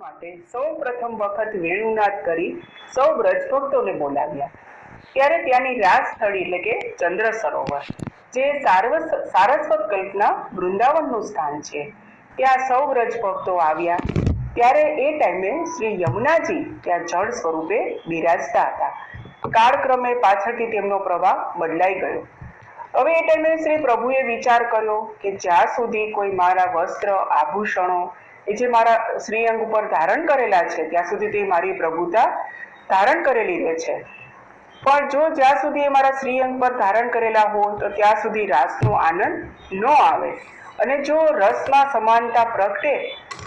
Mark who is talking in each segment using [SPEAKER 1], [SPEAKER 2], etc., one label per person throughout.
[SPEAKER 1] માટે સૌ પ્રથમ વખત વેણુનાદ કરી સૌ બ્રજભક્તોને બોલાવ્યા. ત્યારે ત્યાંની રાજસ્થળી એટલે કે ચંદ્ર સરોવર, જે સારસ્વત કલ્પના વૃંદાવનનું સ્થાન છે, ત્યાં સૌ બ્રજભક્તો આવ્યા. ત્યારે એ ટાઈમે શ્રી યમુનાજી ત્યાં જળ સ્વરૂપે બિરાજતા હતા. કાળક્રમે પાછળથી તેમનો પ્રવાહ બદલાઈ ગયો. હવે એ ટાઈમે શ્રી પ્રભુએ વિચાર કર્યો કે જ્યાં સુધી કોઈ મારા વસ્ત્ર આભૂષણો એ જે મારા શ્રીઅંગ ઉપર ધારણ કરેલા છે ત્યાં સુધી તે મારી પ્રભુતા ધારણ કરેલી રહે છે, પણ જો જ્યાં સુધી એ મારા શ્રીઅંગ પર ધારણ કરેલા હોય તો ત્યાં સુધી રાસનો આનંદ ન આવે, અને જો રસમાં સમાનતા પ્રગટે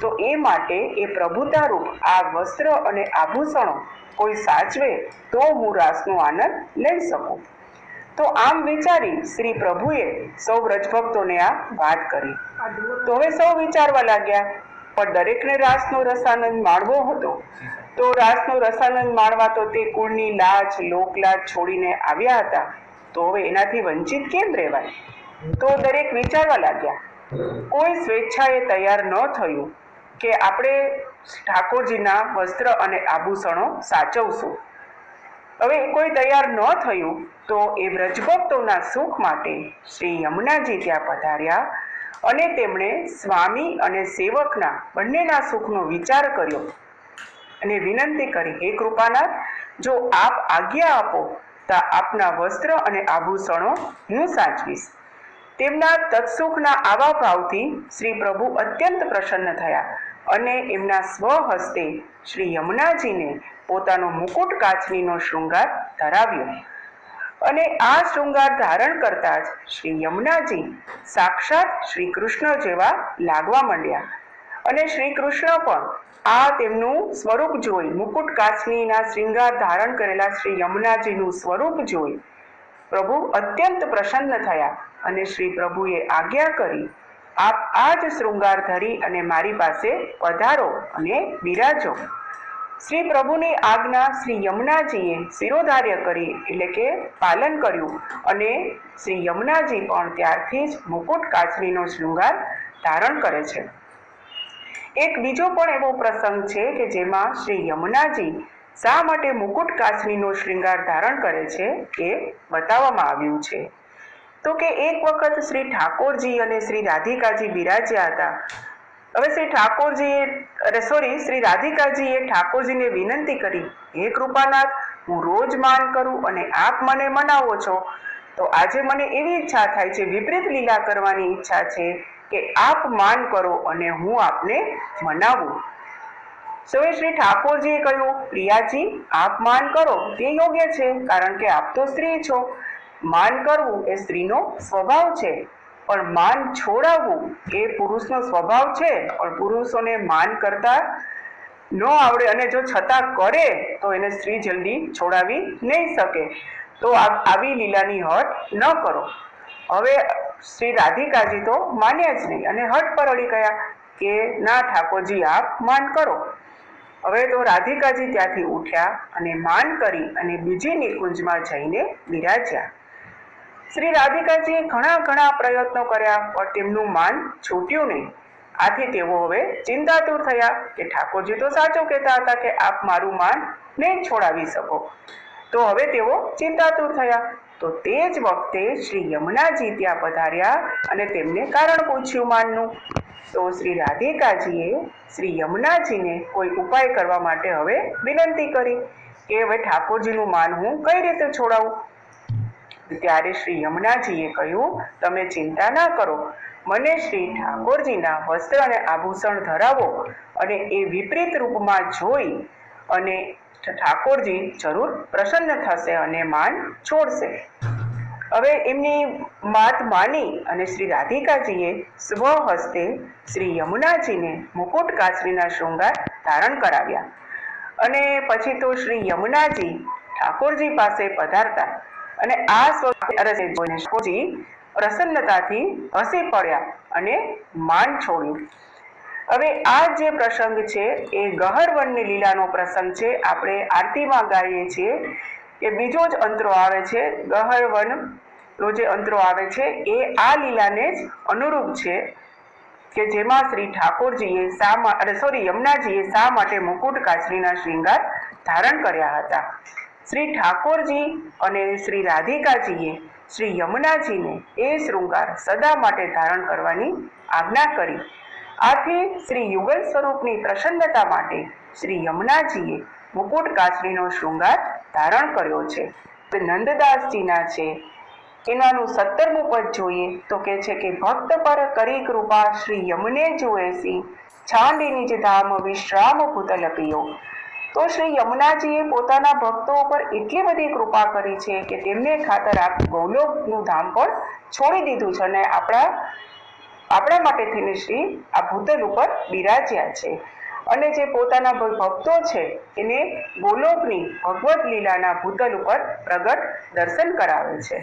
[SPEAKER 1] તો એ માટે એ પ્રભુતા રૂપ આ વસ્ત્ર અને આભૂષણો કોઈ સાચવે તો હું રાસનો આનંદ લઈ શકું. તો આમ વિચારી શ્રી પ્રભુએ સૌ વ્રજભક્તોને આ વાત કરી. તો હવે સૌ વિચારવા લાગ્યા, પણ દરેકને રાસનો રસાનંદ માણવો હતો. તો રાસનો રસાનંદ માણવા તો તે કુળની લાજ લોકલાજ છોડીને આવ્યા હતા, તો હવે એનાથી વંચિત કેમ રહેવાય? તો દરેક વિચારવા લાગ્યા. કોઈ સ્વેચ્છાએ તૈયાર ન થયું કે આપણે ઠાકોરજીના વસ્ત્ર અને આભૂષણો સાચવશું. હવે કોઈ તૈયાર ન થયું તો એ વ્રજભક્તોના સુખ માટે શ્રી યમુનાજી ત્યાં પધાર્યા અને તેમણે સ્વામી અને સેવકના બંનેના સુખનો વિચાર કર્યો અને વિનંતી કરી, હે કૃપાનાથ, જો આપ આજ્ઞા આપો તો આપના વસ્ત્ર અને આભૂષણો હું સાચવીશ. તેમના તત્સુખના આવા ભાવથી શ્રી પ્રભુ અત્યંત પ્રસન્ન થયા અને એમના સ્વહસ્તે શ્રી યમુનાજીને પોતાનો મુકુટ કાચનીનો શૃંગાર ધરાવ્યો. અને આ શૃંગાર ધારણ કરતા જ શ્રી યમુનાજી સાક્ષાત શ્રી કૃષ્ણ જેવા લાગવા માંડ્યા. અને શ્રી કૃષ્ણ પણ આ તેમનું સ્વરૂપ જોઈ, મુકુટ કાચનીના શૃંગાર ધારણ કરેલા શ્રી યમુનાજીનું સ્વરૂપ જોઈ પ્રભુ અત્યંત પ્રસન્ન થયા અને શ્રી પ્રભુએ આજ્ઞા કરી, આપ આ જ શૃંગાર ધરી અને મારી પાસે પધારો અને બિરાજો. શ્રી પ્રભુની આજ્ઞા શ્રી યમુનાજીએ શિરોધાર્ય કરી એટલે કે પાલન કર્યું અને શ્રી યમુનાજી પણ ત્યારથી જ મુકુટ કાચનીનો શૃંગાર ધારણ કરે છે. એક બીજો પણ એવો પ્રસંગ છે કે જેમાં શ્રી યમુનાજી શા માટે મુકુટ કાચનીનો શૃંગાર ધારણ કરે છે એ બતાવવામાં આવ્યું છે. તો કે એક વખત શ્રી ઠાકોરજી અને શ્રી રાધિકાજી બિરાજ્યા હતા. હવે શ્રી રાધિકાજીએ ઠાકોરજીને વિનંતી કરી, હે કૃપાનાથ, હું રોજ માન કરું અને આપ મને મનાવો છો, તો આજે મને એવી ઈચ્છા થાય છે, વિપરીત લીલા કરવાની ઈચ્છા છે કે આપ માન કરો અને હું આપને મનાવું. સૌએ શ્રી ઠાકોરજીએ કહ્યું, પ્રિયાજી, આપ માન કરો તે યોગ્ય છે, કારણ કે આપ તો સ્ત્રી છો. માન કરવું એ સ્ત્રીનો સ્વભાવ છે, પણ માન છોડાવવું એ પુરુષનો સ્વભાવ છે. પણ પુરુષોને માન કરતા ન આવડે અને જો છતાં કરે તો એને સ્ત્રી જલ્દી છોડાવી નહીં શકે. તો આવી લીલાની હઠ ન કરો. હવે શ્રી રાધિકાજી તો માન્યા જ નહીં અને હઠ પર અડી ગયા કે ના ઠાકોરજી, આપ માન કરો. હવે તો રાધિકાજી ત્યાંથી ઉઠ્યા અને માન કરી અને બીજી નિકુંજમાં જઈને બિરાજ્યા. શ્રી રાધિકાજીએ ઘણા પ્રયત્નો કર્યા પણ તેમનું માન છૂટ્યું નહીં. આથી તેઓ હવે ચિંતાતુર થયા કે ઠાકોરજી તો સાચું કહેતા હતા કે આપ મારું માન નહીં છોડાવી શકો. તો હવે તેઓ ચિંતાતુર થયા. તો તે જ વખતે શ્રી યમુનાજી ત્યાં પધાર્યા અને તેમને કારણ પૂછ્યું માનનું. તો શ્રી રાધિકાજીએ શ્રી યમુનાજીને કોઈ ઉપાય કરવા માટે હવે વિનંતી કરી કે હવે ઠાકોરજીનું માન હું કઈ રીતે છોડાવું. ત્યારે શ્રી યમુનાજીએ કહ્યું, તમે ચિંતા ના કરો, મને શ્રી ઠાકોરજીના વસ્ત્ર અને આભૂષણ ધરાવો અને એ વિપરીત રૂપમાં જોઈ અને ઠાકોરજી જરૂર પ્રસન્ન થશે અને માન છોડશે. હવે એમની વાત માની અને શ્રી રાધિકાજીએ સ્વહસ્તે શ્રી યમુનાજીને મુકુટ કાચરીના શૃંગાર ધારણ કરાવ્યા. અને પછી તો શ્રી યમુનાજી ઠાકોરજી પાસે પધારતા અને આ જોઈને ઠાકોરજી પ્રસન્નતાથી હસી પડ્યા અને માન છોડ્યું. હવે આ જે પ્રસંગ છે એ ગહરવનની લીલાનો પ્રસંગ છે. આપણે આરતીમાં ગાઈએ છીએ કે બીજો જ અંતરો આવે છે, ગહરવનનો જે અંતરો આવે છે એ આ લીલાને જ અનુરૂપ છે. કે જેમાં શ્રી ઠાકોરજીએ યમુનાજીએ શા માટે મુકુટ કાચરીના શ્રૃંગાર ધારણ કર્યા હતા. શ્રી ઠાકોરજી અને શ્રી રાધિકાજીએ શ્રી યમુનાજીને એ શૃંગાર સદા માટે ધારણ કરવાની આજ્ઞા કરી. આથી શ્રી યુગલ સ્વરૂપની પ્રસન્નતા માટે શ્રી યમુનાજીએ મુકુટ કાચરીનો શૃંગાર ધારણ કર્યો છે. નંદદાસજીના છે એનાનું 17મું પદ જોઈએ તો કે છે કે ભક્ત પર કરી કૃપા શ્રી યમુને જુએસી છાંડી નિજ ધામ વિશ્રામ ભૂતલ પિયો. તો શ્રી યમુનાજીએ પોતાના ભક્તો ઉપર એટલી બધી કૃપા કરી છે કે તેમને ખાતર આ ગૌલોકનું ધામ પણ છોડી દીધું છે અને આપણા માટે થઈને શ્રી આ ભૂતલ ઉપર બિરાજ્યા છે. અને જે પોતાના ભક્તો છે એને ગોલોકની ભગવત લીલાના ભૂતલ ઉપર પ્રગટ દર્શન કરાવે છે.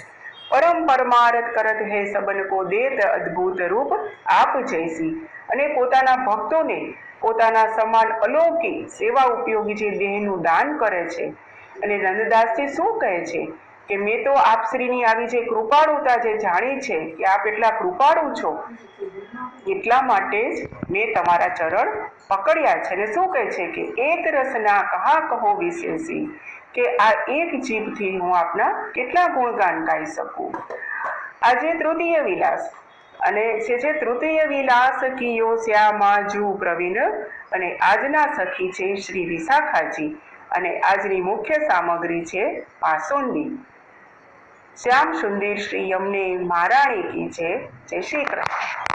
[SPEAKER 1] પરમ પરમારથ કરત હે સબન કો દેત અદ્ભુત રૂપ આપ જૈસી. અને પોતાના ભક્તોને પોતાના સમાન અલૌકિક સેવા ઉપયોગી જે દેહનું દાન કરે છે. અને નંદદાસજી શું કહે છે કે મેં તો આપશ્રીની આવી જે કૃપાળુતા જે જાણી છે કે આપ એટલા કૃપાળુ છો એટલા માટે જ મેં તમારા ચરણ પકડ્યા છે. અને શું કહે છે કે એક રસના કહા કહો વિશેષી, કે આ એક જીભથી હું આપના કેટલા ગુણગાન ગાઈ શકું. આજે તૃતીય વિલાસ અને છે તૃતીય વિલાસ કિયો શ્યામાજુ પ્રવીણ. અને આજના સખી છે શ્રી વિશાખાજી અને આજની મુખ્ય સામગ્રી છે પાસોંડી. શ્યામ સુંદર શ્રી યમને મહારાણી કી છે. જય શ્રી કૃષ્ણ.